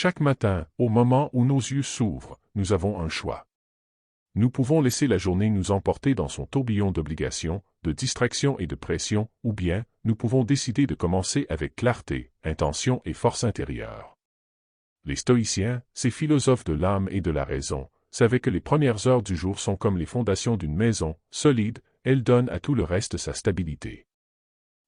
Chaque matin, au moment où nos yeux s'ouvrent, nous avons un choix. Nous pouvons laisser la journée nous emporter dans son tourbillon d'obligations, de distractions et de pression, ou bien, nous pouvons décider de commencer avec clarté, intention et force intérieure. Les stoïciens, ces philosophes de l'âme et de la raison, savaient que les premières heures du jour sont comme les fondations d'une maison, solide, elles donnent à tout le reste sa stabilité.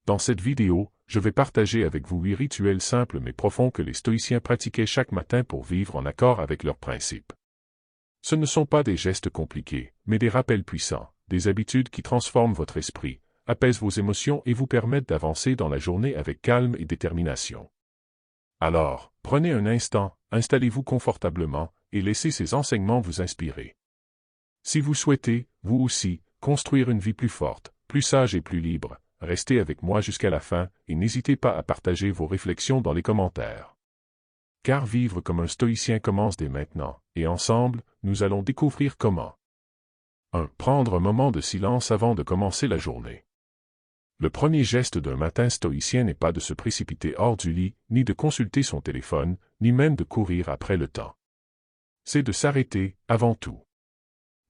Dans cette vidéo, je vais partager avec vous 8 rituels simples mais profonds que les stoïciens pratiquaient chaque matin pour vivre en accord avec leurs principes. Ce ne sont pas des gestes compliqués, mais des rappels puissants, des habitudes qui transforment votre esprit, apaisent vos émotions et vous permettent d'avancer dans la journée avec calme et détermination. Alors, prenez un instant, installez-vous confortablement, et laissez ces enseignements vous inspirer. Si vous souhaitez, vous aussi, construire une vie plus forte, plus sage et plus libre, restez avec moi jusqu'à la fin et n'hésitez pas à partager vos réflexions dans les commentaires. Car vivre comme un stoïcien commence dès maintenant, et ensemble, nous allons découvrir comment. 1. Prendre un moment de silence avant de commencer la journée. Le premier geste d'un matin stoïcien n'est pas de se précipiter hors du lit, ni de consulter son téléphone, ni même de courir après le temps. C'est de s'arrêter, avant tout.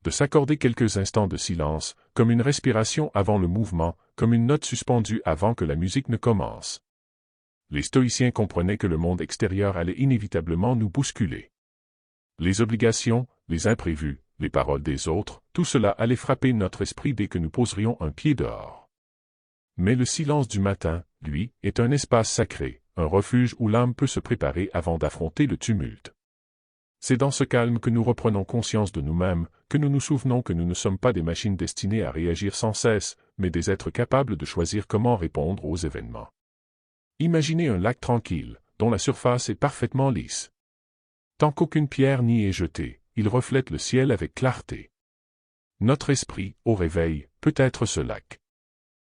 De s'accorder quelques instants de silence, comme une respiration avant le mouvement, comme une note suspendue avant que la musique ne commence. Les stoïciens comprenaient que le monde extérieur allait inévitablement nous bousculer. Les obligations, les imprévus, les paroles des autres, tout cela allait frapper notre esprit dès que nous poserions un pied dehors. Mais le silence du matin, lui, est un espace sacré, un refuge où l'âme peut se préparer avant d'affronter le tumulte. C'est dans ce calme que nous reprenons conscience de nous-mêmes, que nous nous souvenons que nous ne sommes pas des machines destinées à réagir sans cesse, mais des êtres capables de choisir comment répondre aux événements. Imaginez un lac tranquille, dont la surface est parfaitement lisse. Tant qu'aucune pierre n'y est jetée, il reflète le ciel avec clarté. Notre esprit, au réveil, peut être ce lac.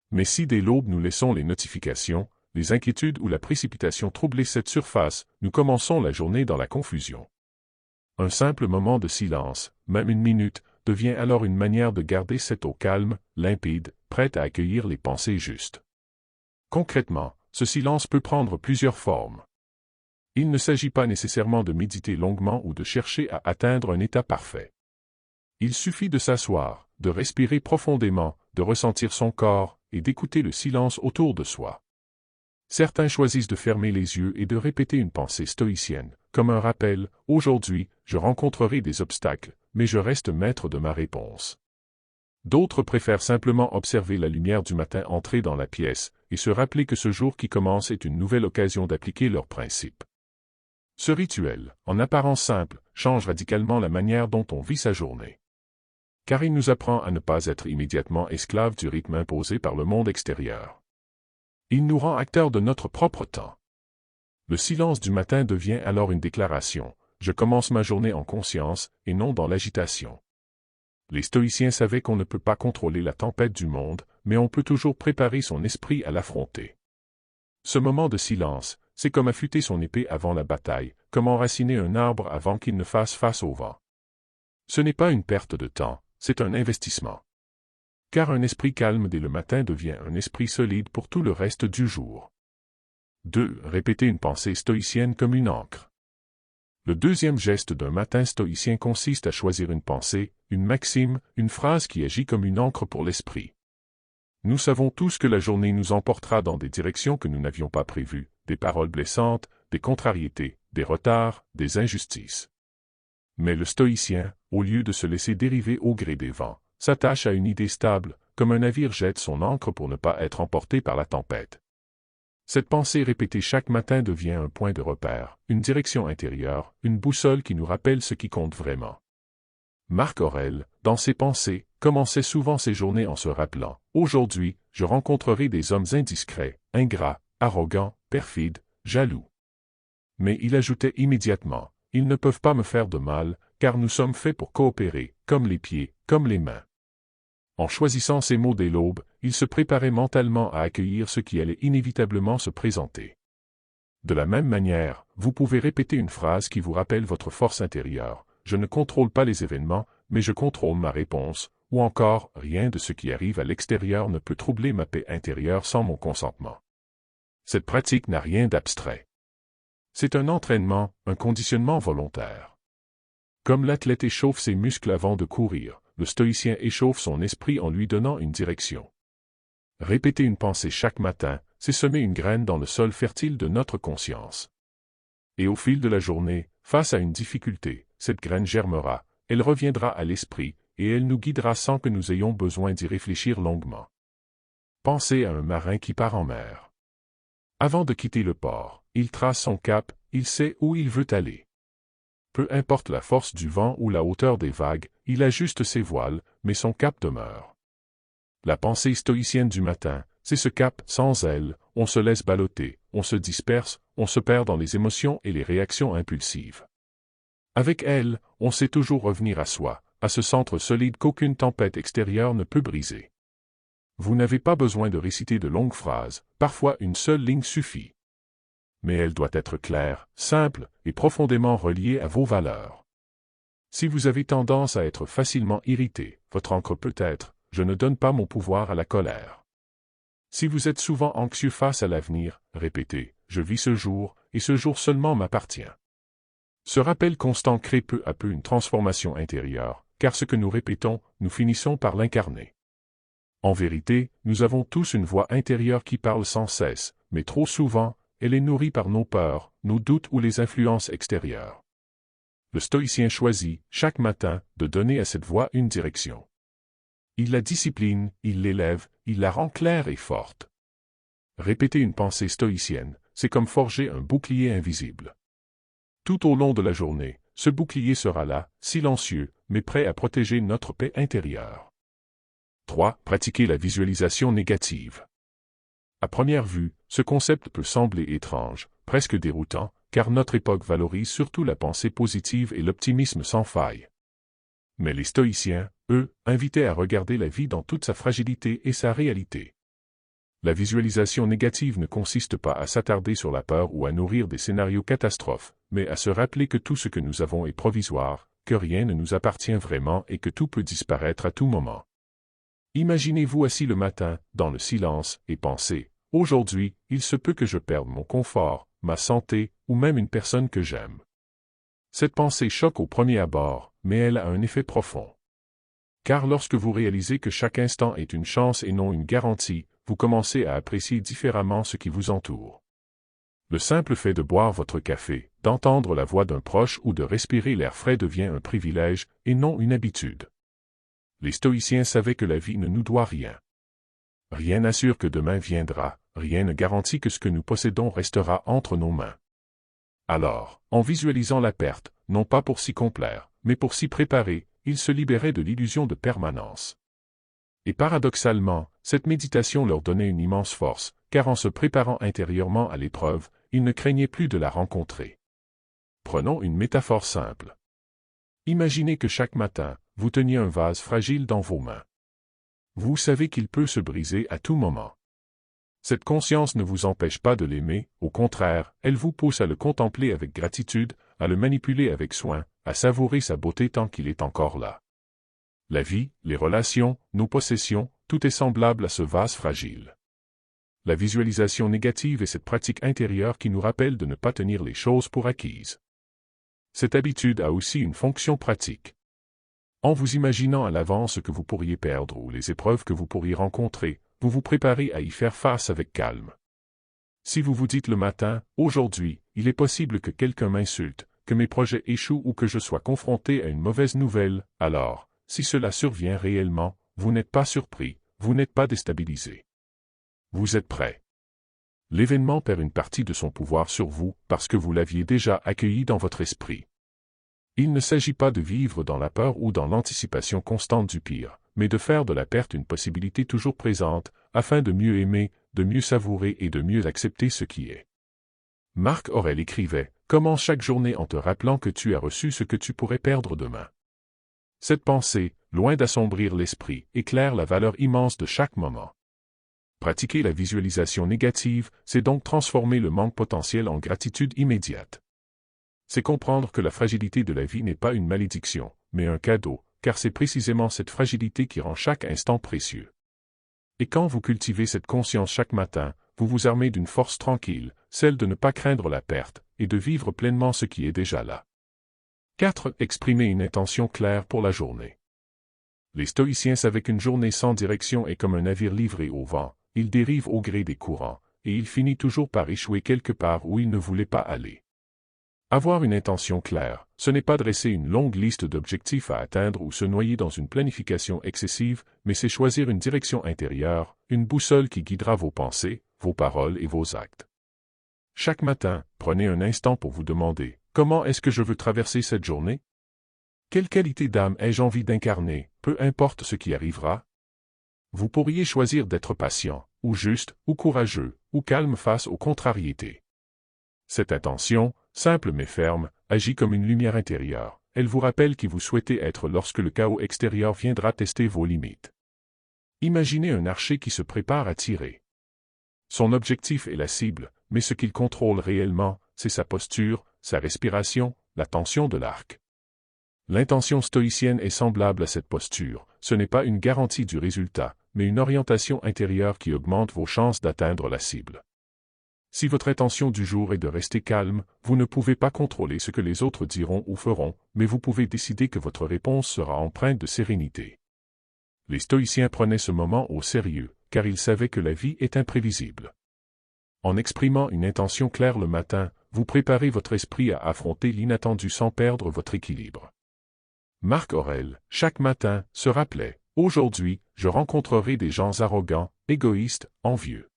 Mais si dès l'aube nous laissons les notifications, les inquiétudes ou la précipitation troubler cette surface, nous commençons la journée dans la confusion. Un simple moment de silence, même une minute, devient alors une manière de garder cette eau calme, limpide, prête à accueillir les pensées justes. Concrètement, ce silence peut prendre plusieurs formes. Il ne s'agit pas nécessairement de méditer longuement ou de chercher à atteindre un état parfait. Il suffit de s'asseoir, de respirer profondément, de ressentir son corps et d'écouter le silence autour de soi. Certains choisissent de fermer les yeux et de répéter une pensée stoïcienne, comme un rappel, « Aujourd'hui, je rencontrerai des obstacles, mais je reste maître de ma réponse. » D'autres préfèrent simplement observer la lumière du matin entrer dans la pièce et se rappeler que ce jour qui commence est une nouvelle occasion d'appliquer leurs principes. Ce rituel, en apparence simple, change radicalement la manière dont on vit sa journée. Car il nous apprend à ne pas être immédiatement esclaves du rythme imposé par le monde extérieur. Il nous rend acteurs de notre propre temps. Le silence du matin devient alors une déclaration, « Je commence ma journée en conscience, et non dans l'agitation. » Les stoïciens savaient qu'on ne peut pas contrôler la tempête du monde, mais on peut toujours préparer son esprit à l'affronter. Ce moment de silence, c'est comme affûter son épée avant la bataille, comme enraciner un arbre avant qu'il ne fasse face au vent. Ce n'est pas une perte de temps, c'est un investissement. Car un esprit calme dès le matin devient un esprit solide pour tout le reste du jour. 2. Répéter une pensée stoïcienne comme une ancre. Le deuxième geste d'un matin stoïcien consiste à choisir une pensée, une maxime, une phrase qui agit comme une ancre pour l'esprit. Nous savons tous que la journée nous emportera dans des directions que nous n'avions pas prévues, des paroles blessantes, des contrariétés, des retards, des injustices. Mais le stoïcien, au lieu de se laisser dériver au gré des vents, s'attache à une idée stable, comme un navire jette son ancre pour ne pas être emporté par la tempête. Cette pensée répétée chaque matin devient un point de repère, une direction intérieure, une boussole qui nous rappelle ce qui compte vraiment. Marc Aurèle, dans ses pensées, commençait souvent ses journées en se rappelant « Aujourd'hui, je rencontrerai des hommes indiscrets, ingrats, arrogants, perfides, jaloux. » Mais il ajoutait immédiatement « Ils ne peuvent pas me faire de mal, car nous sommes faits pour coopérer, comme les pieds, comme les mains. » En choisissant ces mots dès l'aube, il se préparait mentalement à accueillir ce qui allait inévitablement se présenter. De la même manière, vous pouvez répéter une phrase qui vous rappelle votre force intérieure. Je ne contrôle pas les événements, mais je contrôle ma réponse, ou encore, rien de ce qui arrive à l'extérieur ne peut troubler ma paix intérieure sans mon consentement. Cette pratique n'a rien d'abstrait. C'est un entraînement, un conditionnement volontaire. Comme l'athlète échauffe ses muscles avant de courir, le stoïcien échauffe son esprit en lui donnant une direction. Répéter une pensée chaque matin, c'est semer une graine dans le sol fertile de notre conscience. Et au fil de la journée, face à une difficulté, cette graine germera, elle reviendra à l'esprit, et elle nous guidera sans que nous ayons besoin d'y réfléchir longuement. Pensez à un marin qui part en mer. Avant de quitter le port, il trace son cap, il sait où il veut aller. Peu importe la force du vent ou la hauteur des vagues, il ajuste ses voiles, mais son cap demeure. La pensée stoïcienne du matin, c'est ce cap, sans elle, on se laisse balloter, on se disperse, on se perd dans les émotions et les réactions impulsives. Avec elle, on sait toujours revenir à soi, à ce centre solide qu'aucune tempête extérieure ne peut briser. Vous n'avez pas besoin de réciter de longues phrases, parfois une seule ligne suffit. Mais elle doit être claire, simple et profondément reliée à vos valeurs. Si vous avez tendance à être facilement irrité, votre encre peut être « Je ne donne pas mon pouvoir à la colère ». Si vous êtes souvent anxieux face à l'avenir, répétez « Je vis ce jour, et ce jour seulement m'appartient ». Ce rappel constant crée peu à peu une transformation intérieure, car ce que nous répétons, nous finissons par l'incarner. En vérité, nous avons tous une voix intérieure qui parle sans cesse, mais trop souvent, elle est nourrie par nos peurs, nos doutes ou les influences extérieures. Le stoïcien choisit, chaque matin, de donner à cette voix une direction. Il la discipline, il l'élève, il la rend claire et forte. Répéter une pensée stoïcienne, c'est comme forger un bouclier invisible. Tout au long de la journée, ce bouclier sera là, silencieux, mais prêt à protéger notre paix intérieure. 3. Pratiquer la visualisation négative. À première vue, ce concept peut sembler étrange, presque déroutant, car notre époque valorise surtout la pensée positive et l'optimisme sans faille. Mais les stoïciens, eux, invitaient à regarder la vie dans toute sa fragilité et sa réalité. La visualisation négative ne consiste pas à s'attarder sur la peur ou à nourrir des scénarios catastrophes, mais à se rappeler que tout ce que nous avons est provisoire, que rien ne nous appartient vraiment et que tout peut disparaître à tout moment. Imaginez-vous assis le matin, dans le silence, et pensez, « Aujourd'hui, il se peut que je perde mon confort, ma santé, ou même une personne que j'aime. » Cette pensée choque au premier abord, mais elle a un effet profond. Car lorsque vous réalisez que chaque instant est une chance et non une garantie, vous commencez à apprécier différemment ce qui vous entoure. Le simple fait de boire votre café, d'entendre la voix d'un proche ou de respirer l'air frais devient un privilège, et non une habitude. Les stoïciens savaient que la vie ne nous doit rien. Rien n'assure que demain viendra, rien ne garantit que ce que nous possédons restera entre nos mains. Alors, en visualisant la perte, non pas pour s'y complaire, mais pour s'y préparer, ils se libéraient de l'illusion de permanence. Et paradoxalement, cette méditation leur donnait une immense force, car en se préparant intérieurement à l'épreuve, ils ne craignaient plus de la rencontrer. Prenons une métaphore simple. Imaginez que chaque matin, vous teniez un vase fragile dans vos mains. Vous savez qu'il peut se briser à tout moment. Cette conscience ne vous empêche pas de l'aimer, au contraire, elle vous pousse à le contempler avec gratitude, à le manipuler avec soin, à savourer sa beauté tant qu'il est encore là. La vie, les relations, nos possessions, tout est semblable à ce vase fragile. La visualisation négative est cette pratique intérieure qui nous rappelle de ne pas tenir les choses pour acquises. Cette habitude a aussi une fonction pratique. En vous imaginant à l'avance ce que vous pourriez perdre ou les épreuves que vous pourriez rencontrer, vous vous préparez à y faire face avec calme. Si vous vous dites le matin, « Aujourd'hui, il est possible que quelqu'un m'insulte, que mes projets échouent ou que je sois confronté à une mauvaise nouvelle », alors, si cela survient réellement, vous n'êtes pas surpris, vous n'êtes pas déstabilisé. Vous êtes prêt. L'événement perd une partie de son pouvoir sur vous parce que vous l'aviez déjà accueilli dans votre esprit. Il ne s'agit pas de vivre dans la peur ou dans l'anticipation constante du pire, mais de faire de la perte une possibilité toujours présente, afin de mieux aimer, de mieux savourer et de mieux accepter ce qui est. Marc Aurèle écrivait « Commence chaque journée en te rappelant que tu as reçu ce que tu pourrais perdre demain. » Cette pensée, loin d'assombrir l'esprit, éclaire la valeur immense de chaque moment. Pratiquer la visualisation négative, c'est donc transformer le manque potentiel en gratitude immédiate. C'est comprendre que la fragilité de la vie n'est pas une malédiction, mais un cadeau, car c'est précisément cette fragilité qui rend chaque instant précieux. Et quand vous cultivez cette conscience chaque matin, vous vous armez d'une force tranquille, celle de ne pas craindre la perte, et de vivre pleinement ce qui est déjà là. 4. Exprimer une intention claire pour la journée. Les stoïciens savaient qu'une journée sans direction est comme un navire livré au vent, il dérive au gré des courants, et il finit toujours par échouer quelque part où il ne voulait pas aller. Avoir une intention claire, ce n'est pas dresser une longue liste d'objectifs à atteindre ou se noyer dans une planification excessive, mais c'est choisir une direction intérieure, une boussole qui guidera vos pensées, vos paroles et vos actes. Chaque matin, prenez un instant pour vous demander « Comment est-ce que je veux traverser cette journée? Quelle qualité d'âme ai-je envie d'incarner, peu importe ce qui arrivera? » Vous pourriez choisir d'être patient, ou juste, ou courageux, ou calme face aux contrariétés. Cette intention, simple mais ferme, agit comme une lumière intérieure. Elle vous rappelle qui vous souhaitez être lorsque le chaos extérieur viendra tester vos limites. Imaginez un archer qui se prépare à tirer. Son objectif est la cible, mais ce qu'il contrôle réellement, c'est sa posture, sa respiration, la tension de l'arc. L'intention stoïcienne est semblable à cette posture. Ce n'est pas une garantie du résultat, mais une orientation intérieure qui augmente vos chances d'atteindre la cible. Si votre intention du jour est de rester calme, vous ne pouvez pas contrôler ce que les autres diront ou feront, mais vous pouvez décider que votre réponse sera empreinte de sérénité. Les stoïciens prenaient ce moment au sérieux, car ils savaient que la vie est imprévisible. En exprimant une intention claire le matin, vous préparez votre esprit à affronter l'inattendu sans perdre votre équilibre. Marc Aurèle, chaque matin, se rappelait « Aujourd'hui, je rencontrerai des gens arrogants, égoïstes, envieux. »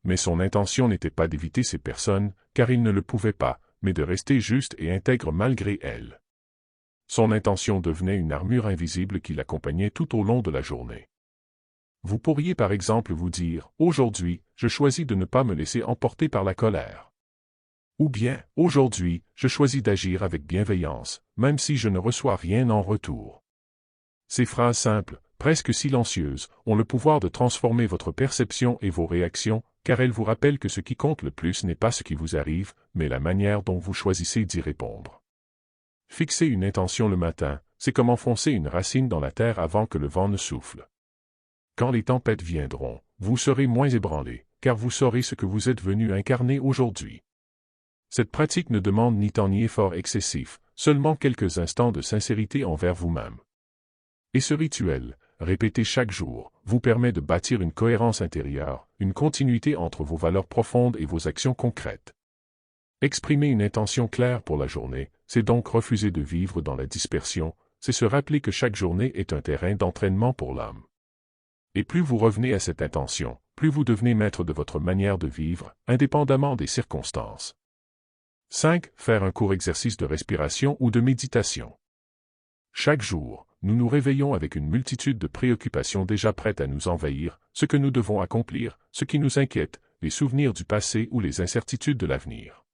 Mais son intention n'était pas d'éviter ces personnes, car il ne le pouvait pas, mais de rester juste et intègre malgré elles. Son intention devenait une armure invisible qui l'accompagnait tout au long de la journée. Vous pourriez par exemple vous dire « Aujourd'hui, je choisis de ne pas me laisser emporter par la colère. » Ou bien « Aujourd'hui, je choisis d'agir avec bienveillance, même si je ne reçois rien en retour. » Ces phrases simples, presque silencieuses, ont le pouvoir de transformer votre perception et vos réactions, car elles vous rappellent que ce qui compte le plus n'est pas ce qui vous arrive, mais la manière dont vous choisissez d'y répondre. Fixer une intention le matin, c'est comme enfoncer une racine dans la terre avant que le vent ne souffle. Quand les tempêtes viendront, vous serez moins ébranlé, car vous saurez ce que vous êtes venu incarner aujourd'hui. Cette pratique ne demande ni temps ni effort excessif, seulement quelques instants de sincérité envers vous-même. Et ce rituel, répété chaque jour, vous permet de bâtir une cohérence intérieure, une continuité entre vos valeurs profondes et vos actions concrètes. Exprimer une intention claire pour la journée, c'est donc refuser de vivre dans la dispersion, c'est se rappeler que chaque journée est un terrain d'entraînement pour l'âme. Et plus vous revenez à cette intention, plus vous devenez maître de votre manière de vivre, indépendamment des circonstances. 5. Faire un court exercice de respiration ou de méditation. Chaque jour, nous nous réveillons avec une multitude de préoccupations déjà prêtes à nous envahir, ce que nous devons accomplir, ce qui nous inquiète, les souvenirs du passé ou les incertitudes de l'avenir.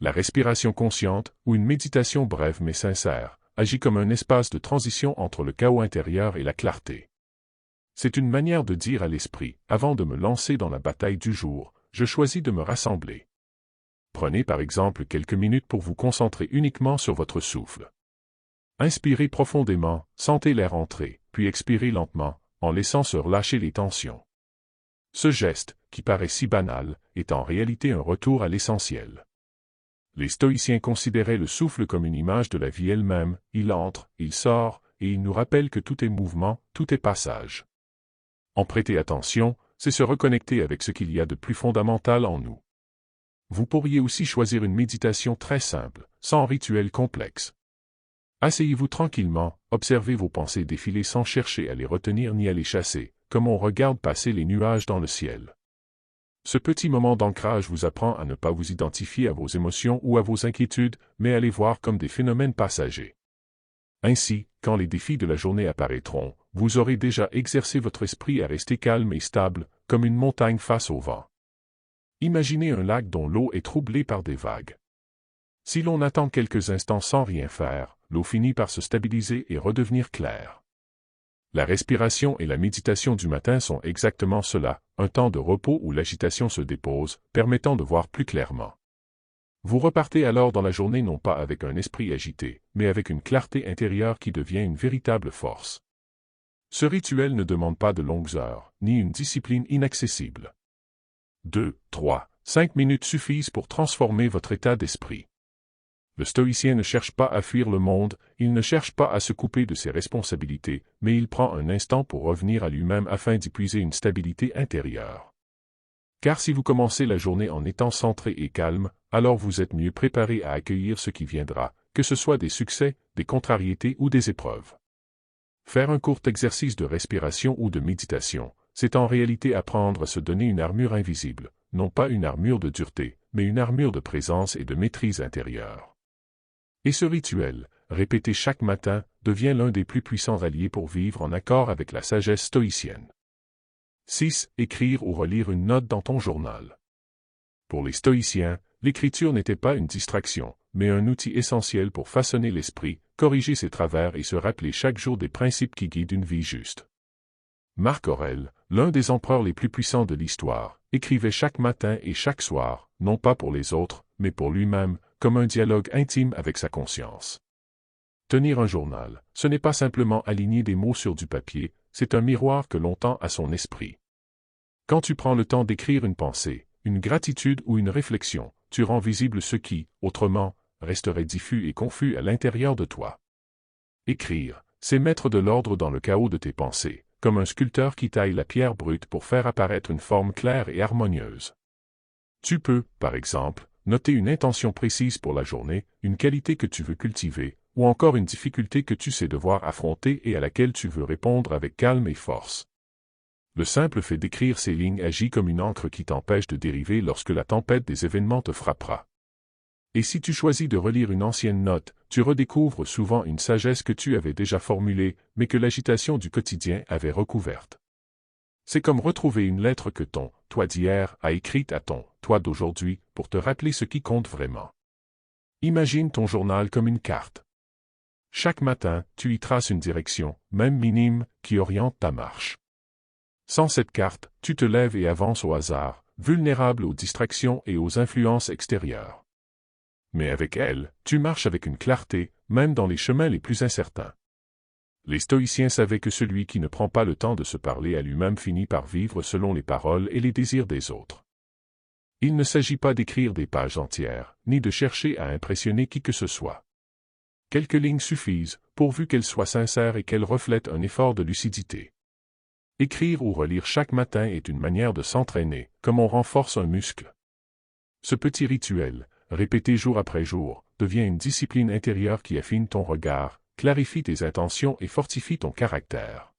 La respiration consciente, ou une méditation brève mais sincère, agit comme un espace de transition entre le chaos intérieur et la clarté. C'est une manière de dire à l'esprit, avant de me lancer dans la bataille du jour, je choisis de me rassembler. Prenez par exemple quelques minutes pour vous concentrer uniquement sur votre souffle. Inspirez profondément, sentez l'air entrer, puis expirez lentement, en laissant se relâcher les tensions. Ce geste, qui paraît si banal, est en réalité un retour à l'essentiel. Les stoïciens considéraient le souffle comme une image de la vie elle-même, il entre, il sort, et il nous rappelle que tout est mouvement, tout est passage. En prêter attention, c'est se reconnecter avec ce qu'il y a de plus fondamental en nous. Vous pourriez aussi choisir une méditation très simple, sans rituel complexe. Asseyez-vous tranquillement, observez vos pensées défiler sans chercher à les retenir ni à les chasser, comme on regarde passer les nuages dans le ciel. Ce petit moment d'ancrage vous apprend à ne pas vous identifier à vos émotions ou à vos inquiétudes, mais à les voir comme des phénomènes passagers. Ainsi, quand les défis de la journée apparaîtront, vous aurez déjà exercé votre esprit à rester calme et stable, comme une montagne face au vent. Imaginez un lac dont l'eau est troublée par des vagues. Si l'on attend quelques instants sans rien faire, l'eau finit par se stabiliser et redevenir claire. La respiration et la méditation du matin sont exactement cela, un temps de repos où l'agitation se dépose, permettant de voir plus clairement. Vous repartez alors dans la journée non pas avec un esprit agité, mais avec une clarté intérieure qui devient une véritable force. Ce rituel ne demande pas de longues heures, ni une discipline inaccessible. 2. 3. 5 minutes suffisent pour transformer votre état d'esprit. Le stoïcien ne cherche pas à fuir le monde, il ne cherche pas à se couper de ses responsabilités, mais il prend un instant pour revenir à lui-même afin d'y puiser une stabilité intérieure. Car si vous commencez la journée en étant centré et calme, alors vous êtes mieux préparé à accueillir ce qui viendra, que ce soit des succès, des contrariétés ou des épreuves. Faire un court exercice de respiration ou de méditation, c'est en réalité apprendre à se donner une armure invisible, non pas une armure de dureté, mais une armure de présence et de maîtrise intérieure. Et ce rituel, répété chaque matin, devient l'un des plus puissants alliés pour vivre en accord avec la sagesse stoïcienne. 6. Écrire ou relire une note dans ton journal. Pour les stoïciens, l'écriture n'était pas une distraction, mais un outil essentiel pour façonner l'esprit, corriger ses travers et se rappeler chaque jour des principes qui guident une vie juste. Marc Aurèle, l'un des empereurs les plus puissants de l'histoire, écrivait chaque matin et chaque soir, non pas pour les autres, mais pour lui-même, comme un dialogue intime avec sa conscience. Tenir un journal, ce n'est pas simplement aligner des mots sur du papier, c'est un miroir que l'on tend à son esprit. Quand tu prends le temps d'écrire une pensée, une gratitude ou une réflexion, tu rends visible ce qui, autrement, resterait diffus et confus à l'intérieur de toi. Écrire, c'est mettre de l'ordre dans le chaos de tes pensées, comme un sculpteur qui taille la pierre brute pour faire apparaître une forme claire et harmonieuse. Tu peux, par exemple, noter une intention précise pour la journée, une qualité que tu veux cultiver, ou encore une difficulté que tu sais devoir affronter et à laquelle tu veux répondre avec calme et force. Le simple fait d'écrire ces lignes agit comme une encre qui t'empêche de dériver lorsque la tempête des événements te frappera. Et si tu choisis de relire une ancienne note, tu redécouvres souvent une sagesse que tu avais déjà formulée, mais que l'agitation du quotidien avait recouverte. C'est comme retrouver une lettre que ton « toi d'hier » a écrite à ton « toi d'aujourd'hui » pour te rappeler ce qui compte vraiment. Imagine ton journal comme une carte. Chaque matin, tu y traces une direction, même minime, qui oriente ta marche. Sans cette carte, tu te lèves et avances au hasard, vulnérable aux distractions et aux influences extérieures. Mais avec elle, tu marches avec une clarté, même dans les chemins les plus incertains. Les stoïciens savaient que celui qui ne prend pas le temps de se parler à lui-même finit par vivre selon les paroles et les désirs des autres. Il ne s'agit pas d'écrire des pages entières, ni de chercher à impressionner qui que ce soit. Quelques lignes suffisent, pourvu qu'elles soient sincères et qu'elles reflètent un effort de lucidité. Écrire ou relire chaque matin est une manière de s'entraîner, comme on renforce un muscle. Ce petit rituel, répété jour après jour, devient une discipline intérieure qui affine ton regard, clarifie tes intentions et fortifie ton caractère.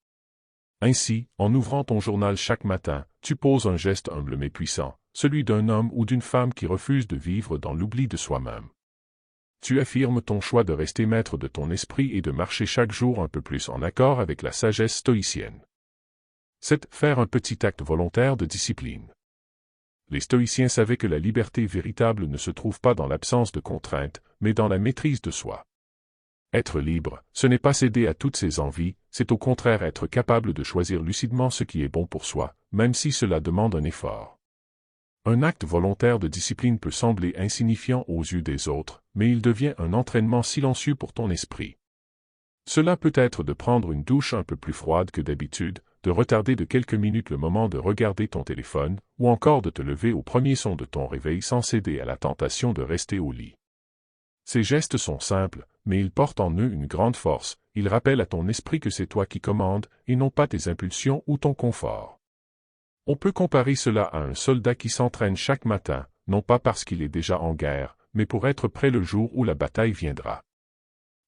Ainsi, en ouvrant ton journal chaque matin, tu poses un geste humble mais puissant, celui d'un homme ou d'une femme qui refuse de vivre dans l'oubli de soi-même. Tu affirmes ton choix de rester maître de ton esprit et de marcher chaque jour un peu plus en accord avec la sagesse stoïcienne. C'est faire un petit acte volontaire de discipline. Les stoïciens savaient que la liberté véritable ne se trouve pas dans l'absence de contraintes, mais dans la maîtrise de soi. Être libre, ce n'est pas céder à toutes ses envies, c'est au contraire être capable de choisir lucidement ce qui est bon pour soi, même si cela demande un effort. Un acte volontaire de discipline peut sembler insignifiant aux yeux des autres, mais il devient un entraînement silencieux pour ton esprit. Cela peut être de prendre une douche un peu plus froide que d'habitude, de retarder de quelques minutes le moment de regarder ton téléphone, ou encore de te lever au premier son de ton réveil sans céder à la tentation de rester au lit. Ces gestes sont simples, mais ils portent en eux une grande force, ils rappellent à ton esprit que c'est toi qui commandes, et non pas tes impulsions ou ton confort. On peut comparer cela à un soldat qui s'entraîne chaque matin, non pas parce qu'il est déjà en guerre, mais pour être prêt le jour où la bataille viendra.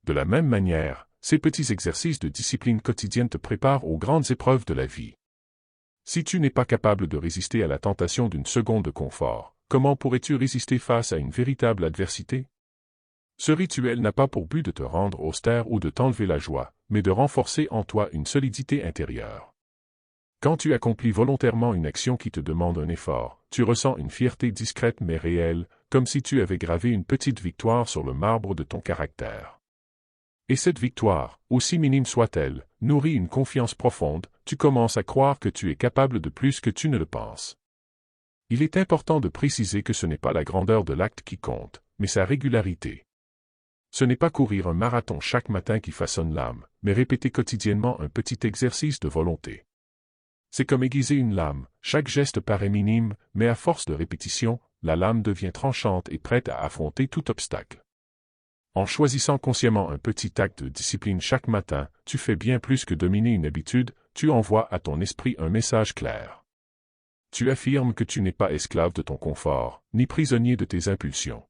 De la même manière, ces petits exercices de discipline quotidienne te préparent aux grandes épreuves de la vie. Si tu n'es pas capable de résister à la tentation d'une seconde de confort, comment pourrais-tu résister face à une véritable adversité? Ce rituel n'a pas pour but de te rendre austère ou de t'enlever la joie, mais de renforcer en toi une solidité intérieure. Quand tu accomplis volontairement une action qui te demande un effort, tu ressens une fierté discrète mais réelle, comme si tu avais gravé une petite victoire sur le marbre de ton caractère. Et cette victoire, aussi minime soit-elle, nourrit une confiance profonde, tu commences à croire que tu es capable de plus que tu ne le penses. Il est important de préciser que ce n'est pas la grandeur de l'acte qui compte, mais sa régularité. Ce n'est pas courir un marathon chaque matin qui façonne l'âme, mais répéter quotidiennement un petit exercice de volonté. C'est comme aiguiser une lame, chaque geste paraît minime, mais à force de répétition, la lame devient tranchante et prête à affronter tout obstacle. En choisissant consciemment un petit acte de discipline chaque matin, tu fais bien plus que dominer une habitude, tu envoies à ton esprit un message clair. Tu affirmes que tu n'es pas esclave de ton confort, ni prisonnier de tes impulsions.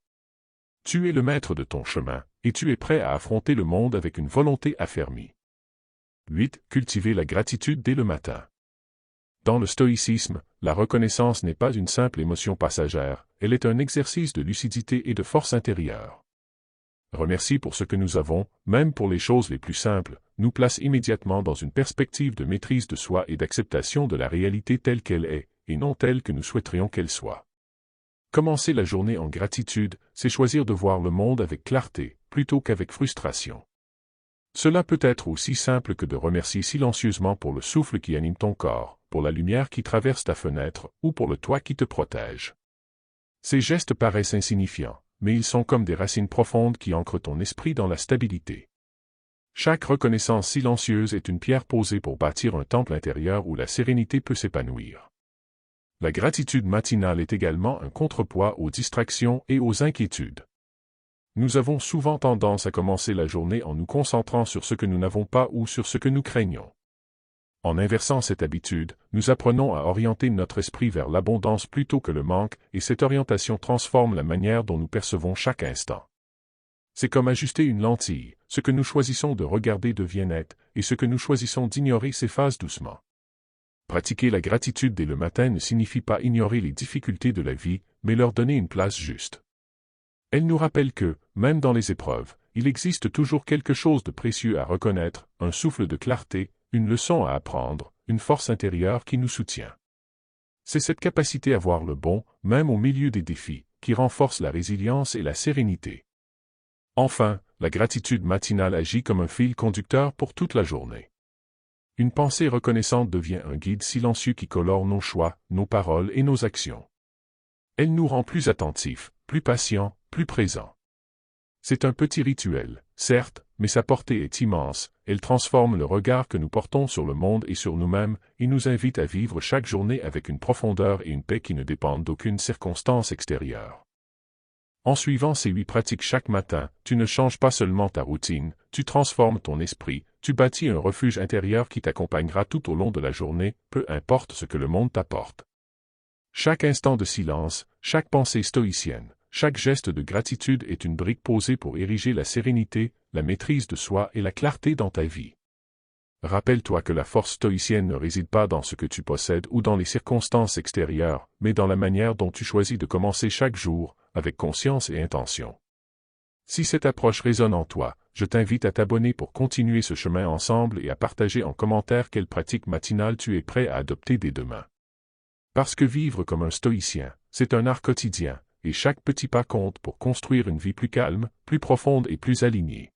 Tu es le maître de ton chemin, et tu es prêt à affronter le monde avec une volonté affermie. 8. Cultiver la gratitude dès le matin. Dans le stoïcisme, la reconnaissance n'est pas une simple émotion passagère, elle est un exercice de lucidité et de force intérieure. Remercier pour ce que nous avons, même pour les choses les plus simples, nous place immédiatement dans une perspective de maîtrise de soi et d'acceptation de la réalité telle qu'elle est, et non telle que nous souhaiterions qu'elle soit. Commencer la journée en gratitude, c'est choisir de voir le monde avec clarté, plutôt qu'avec frustration. Cela peut être aussi simple que de remercier silencieusement pour le souffle qui anime ton corps, pour la lumière qui traverse ta fenêtre, ou pour le toit qui te protège. Ces gestes paraissent insignifiants, mais ils sont comme des racines profondes qui ancrent ton esprit dans la stabilité. Chaque reconnaissance silencieuse est une pierre posée pour bâtir un temple intérieur où la sérénité peut s'épanouir. La gratitude matinale est également un contrepoids aux distractions et aux inquiétudes. Nous avons souvent tendance à commencer la journée en nous concentrant sur ce que nous n'avons pas ou sur ce que nous craignons. En inversant cette habitude, nous apprenons à orienter notre esprit vers l'abondance plutôt que le manque, et cette orientation transforme la manière dont nous percevons chaque instant. C'est comme ajuster une lentille, ce que nous choisissons de regarder devient net, et ce que nous choisissons d'ignorer s'efface doucement. Pratiquer la gratitude dès le matin ne signifie pas ignorer les difficultés de la vie, mais leur donner une place juste. Elle nous rappelle que, même dans les épreuves, il existe toujours quelque chose de précieux à reconnaître, un souffle de clarté, une leçon à apprendre, une force intérieure qui nous soutient. C'est cette capacité à voir le bon, même au milieu des défis, qui renforce la résilience et la sérénité. Enfin, la gratitude matinale agit comme un fil conducteur pour toute la journée. Une pensée reconnaissante devient un guide silencieux qui colore nos choix, nos paroles et nos actions. Elle nous rend plus attentifs, plus patients, plus présents. C'est un petit rituel, certes, mais sa portée est immense, elle transforme le regard que nous portons sur le monde et sur nous-mêmes, et nous invite à vivre chaque journée avec une profondeur et une paix qui ne dépendent d'aucune circonstance extérieure. En suivant ces 8 pratiques chaque matin, tu ne changes pas seulement ta routine, tu transformes ton esprit, tu bâtis un refuge intérieur qui t'accompagnera tout au long de la journée, peu importe ce que le monde t'apporte. Chaque instant de silence, chaque pensée stoïcienne, chaque geste de gratitude est une brique posée pour ériger la sérénité, la maîtrise de soi et la clarté dans ta vie. Rappelle-toi que la force stoïcienne ne réside pas dans ce que tu possèdes ou dans les circonstances extérieures, mais dans la manière dont tu choisis de commencer chaque jour, avec conscience et intention. Si cette approche résonne en toi, je t'invite à t'abonner pour continuer ce chemin ensemble et à partager en commentaire quelle pratique matinale tu es prêt à adopter dès demain. Parce que vivre comme un stoïcien, c'est un art quotidien, et chaque petit pas compte pour construire une vie plus calme, plus profonde et plus alignée.